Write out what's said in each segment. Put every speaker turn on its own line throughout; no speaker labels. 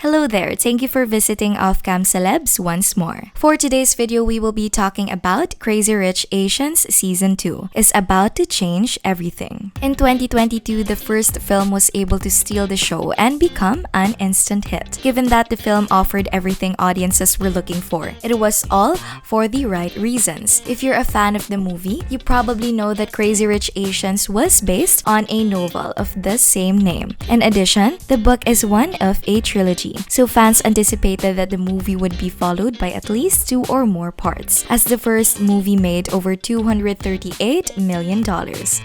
Hello there, thank you for visiting Offcam Celebs once more. For today's video, we will be talking about Crazy Rich Asians Season 2 is about to change everything. In 2022, the first film was able to steal the show and become an instant hit. Given that the film offered everything audiences were looking for, it was all for the right reasons. If you're a fan of the movie, you probably know that Crazy Rich Asians was based on a novel of the same name. In addition, the book is one of a trilogy. So fans anticipated that the movie would be followed by at least 2 or more parts, as the first movie made over $238 million.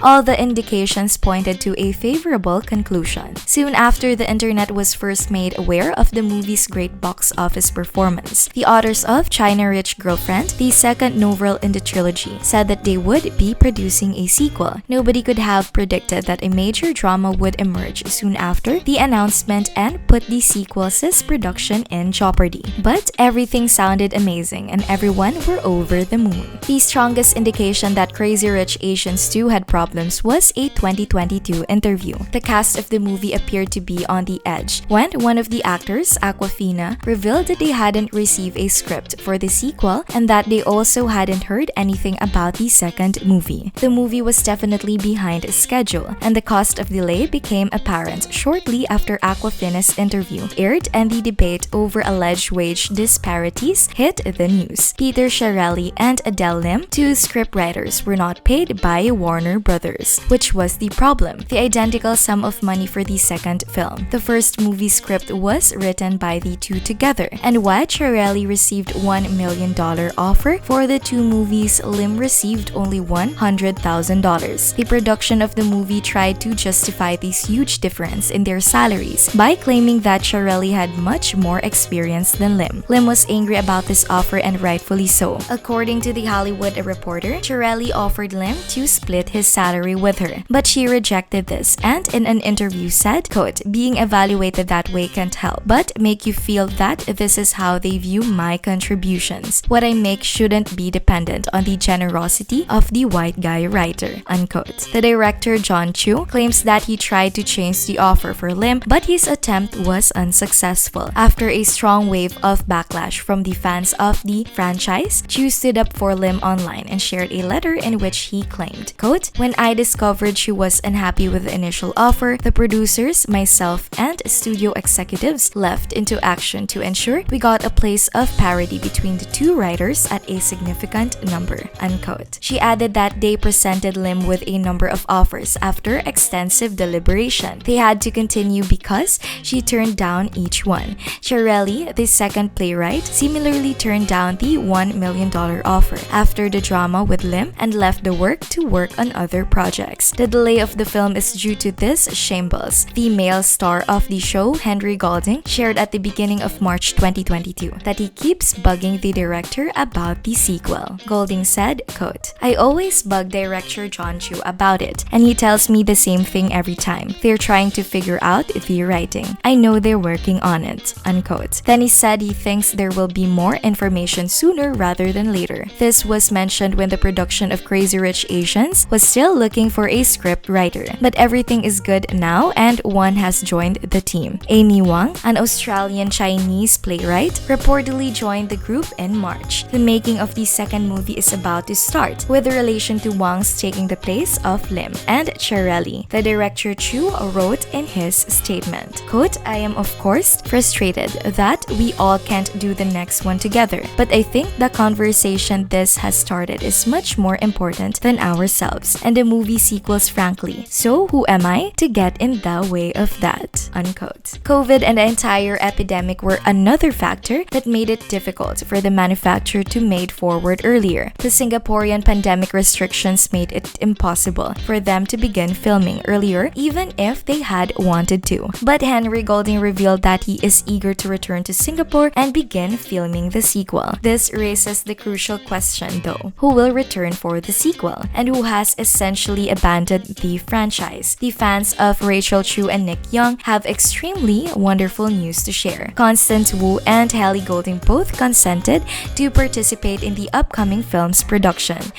All the indications pointed to a favorable conclusion. Soon after the internet was first made aware of the movie's great box office performance, the authors of China Rich Girlfriend, the second novel in the trilogy, said that they would be producing a sequel. Nobody could have predicted that a major drama would emerge soon after the announcement and put the sequel's production in jeopardy. But everything sounded amazing and everyone were over the moon. The strongest indication that Crazy Rich Asians 2 had problems was a 2022 interview. The cast of the movie appeared to be on the edge when one of the actors, Aquafina, revealed that they hadn't received a script for the sequel and that they also hadn't heard anything about the second movie. The movie was definitely behind schedule, and the cause of delay became apparent shortly after Aquafina's interview aired and the debate over alleged wage disparities hit the news. Peter Chiarelli and Adele Lim, two scriptwriters, were not paid by Warner Brothers, which was the problem. The identical sum of money for the second film. The first movie script was written by the two together, and while Chiarelli received $1 million offer for the two movies, Lim received only $100,000. The production of the movie tried to justify this huge difference in their salaries by claiming that Chiarelli had much more experience than Lim. Lim was angry about this offer, and rightfully so. According to The Hollywood Reporter, Chiarelli offered Lim to split his salary with her, but she rejected this and in an interview said, quote, "Being evaluated that way can't help but make you feel that this is how they view my contributions. What I make shouldn't be dependent on the generosity of the white guy writer," unquote. The director John Chu claims that he tried to change the offer for Lim, but his attempt was unsuccessful. After a strong wave of backlash from the fans of the franchise, Chu stood up for Lim online and shared a letter in which he claimed, quote, "When I discovered she was unhappy with the initial offer, the producers, myself, and studio executives leapt into action to ensure we got a place of parity between the two writers at a significant number," unquote. She added that they presented Lim with a number of offers after extensive deliberation. They had to continue because she turned down each one. Chiarelli, the second playwright, similarly turned down the $1 million offer after the drama with Lim and left the work to work on other projects. The delay of the film is due to this shambles. The male star of the show, Henry Golding, shared at the beginning of March 2022 that he keeps bugging the director about the sequel. Golding said, quote, "I always bug director John Chu about it, and he tells me the same thing every time. They're trying to figure out the writing. I know they're working on it," unquote. Then he said he thinks there will be more information sooner rather than later. This was mentioned when the production of Crazy Rich Asians was still looking for a script writer. But everything is good now and one has joined the team. Amy Wang, an Australian-Chinese playwright, reportedly joined the group in March. The making of the second movie is about to start, with relation to Wang's taking the place of Lim and Chiarelli. The director Chu wrote in his statement, quote, "I am of course frustrated that we all can't do the next one together, but I think the conversation this has started is much more important than ourselves and the movie sequels, frankly. So who am I to get in the way of that?" unquote. COVID and the entire epidemic were another factor that made it difficult for the manufacturer to move forward earlier. The Singaporean pandemic restrictions made it impossible for them to begin filming earlier, even if they had wanted to. But Henry Golding revealed that he is eager to return to Singapore and begin filming the sequel. This raises the crucial question though, who will return for the sequel and who has essentially abandoned the franchise? The fans of Rachel Chu and Nick Young have extremely wonderful news to share. Constance Wu and Hailey Golding both consented to participate in the upcoming film's production.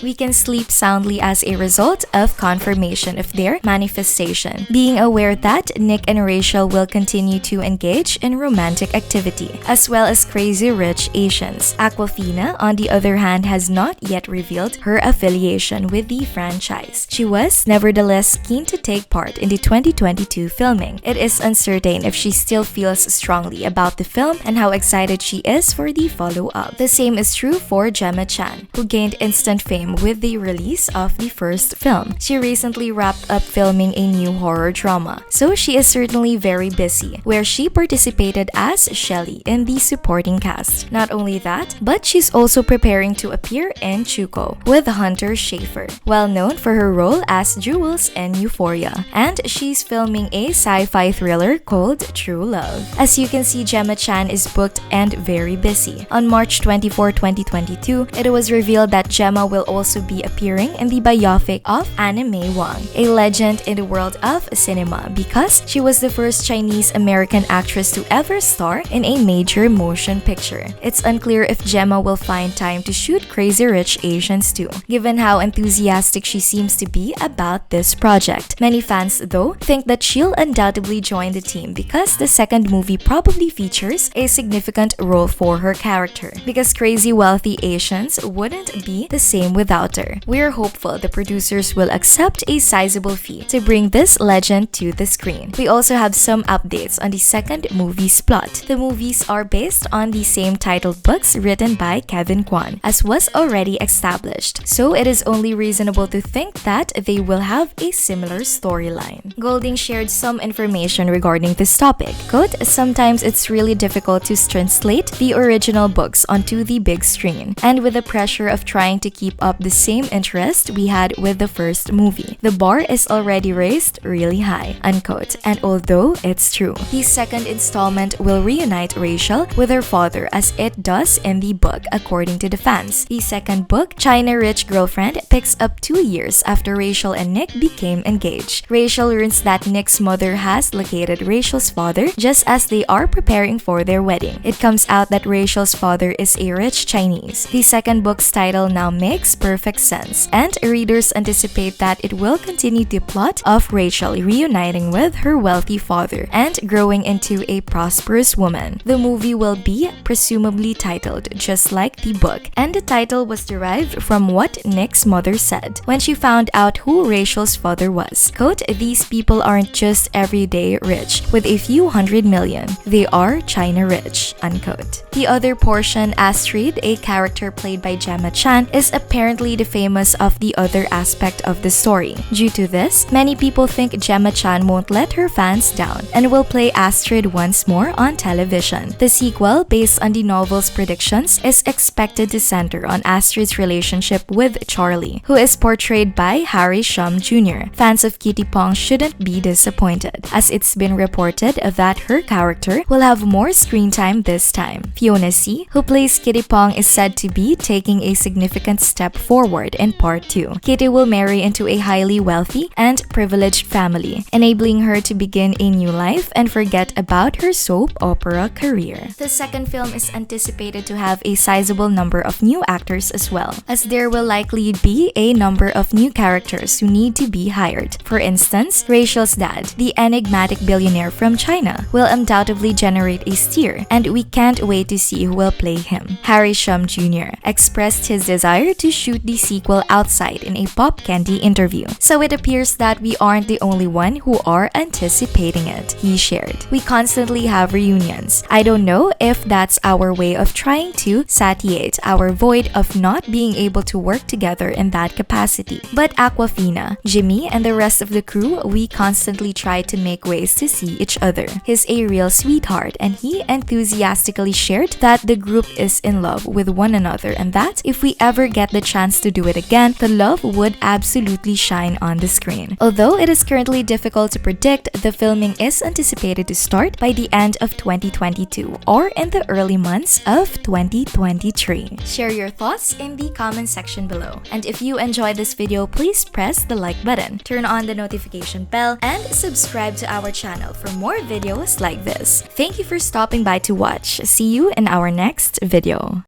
We can sleep soundly as a result of confirmation of their manifestation. Being aware that Nick and Rachel will continue to to engage in romantic activity, as well as Crazy Rich Asians. Awkwafina, on the other hand, has not yet revealed her affiliation with the franchise. She was nevertheless keen to take part in the 2022 filming. It is uncertain if she still feels strongly about the film and how excited she is for the follow-up. The same is true for Gemma Chan, who gained instant fame with the release of the first film. She recently wrapped up filming a new horror drama, so she is certainly very busy, where she participated as Shelly in the supporting cast. Not only that, but she's also preparing to appear in Chuko with Hunter Schafer, well known for her role as Jules in Euphoria, and she's filming a sci-fi thriller called True Love. As you can see, Gemma Chan is booked and very busy. On March 24, 2022, it was revealed that Gemma will also be appearing in the biopic of Anna May Wong, a legend in the world of cinema, because she was the first Chinese-American actress to ever star in a major motion picture. It's unclear if Gemma will find time to shoot Crazy Rich Asians too, given how enthusiastic she seems to be about this project. Many fans, though, think that she'll undoubtedly join the team because the second movie probably features a significant role for her character, because Crazy Wealthy Asians wouldn't be the same without her. We're hopeful the producers will accept a sizable fee to bring this legend to the screen. We also have some updates on the second movie's plot. The movies are based on the same titled books written by Kevin Kwan, as was already established, so it is only reasonable to think that they will have a similar storyline. Golding shared some information regarding this topic. Quote, "Sometimes it's really difficult to translate the original books onto the big screen, and with the pressure of trying to keep up the same interest we had with the first movie, the bar is already raised really high," unquote. And although it's true, the second installment will reunite Rachel with her father as it does in the book, according to the fans. The second book, China Rich Girlfriend, picks up 2 years after Rachel and Nick became engaged. Rachel learns that Nick's mother has located Rachel's father just as they are preparing for their wedding. It comes out that Rachel's father is a rich Chinese. The second book's title now makes perfect sense, and readers anticipate that it will continue the plot of Rachel reuniting with her wealthy father and growing into a prosperous woman. The movie will be presumably titled just like the book, and the title was derived from what Nick's mother said when she found out who Rachel's father was. Quote, "These people aren't just everyday rich with a few $100 million. They are China rich," unquote. The other portion, Astrid, a character played by Gemma Chan, is apparently the famous of the other aspect of the story. Due to this, many people think Gemma Chan won't let her fans down and will play Astrid once more on television. The sequel, based on the novel's predictions, is expected to center on Astrid's relationship with Charlie, who is portrayed by Harry Shum Jr. Fans of Kitty Pong shouldn't be disappointed, as it's been reported that her character will have more screen time this time. Fiona C., who plays Kitty Pong, is said to be taking a significant step forward in Part 2. Kitty will marry into a highly wealthy and privileged family, enabling her to begin a new life and forget about her soap opera career. The second film is anticipated to have a sizable number of new actors as well, as there will likely be a number of new characters who need to be hired. For instance, Rachel's dad, the enigmatic billionaire from China, will undoubtedly generate a stir, and we can't wait to see who will play him. Harry Shum Jr. expressed his desire to shoot the sequel outside in a Pop Candy interview, so it appears that we aren't the only one who are anticipating it, he shared. "We constantly have reunions. I don't know if that's our way of trying to satiate our void of not being able to work together in that capacity. But Awkwafina, Jimmy, and the rest of the crew, we constantly try to make ways to see each other. He's a real sweetheart, and he enthusiastically shared that the group is in love with one another and that if we ever get the chance to do it again, the love would absolutely shine on the screen." Although it is currently difficult to predict, the filming is anticipated to start by the end of 2022 or in the early months of 2023. Share your thoughts in the comment section below. And if you enjoyed this video, please press the like button, turn on the notification bell, and subscribe to our channel for more videos like this. Thank you for stopping by to watch. See you in our next video.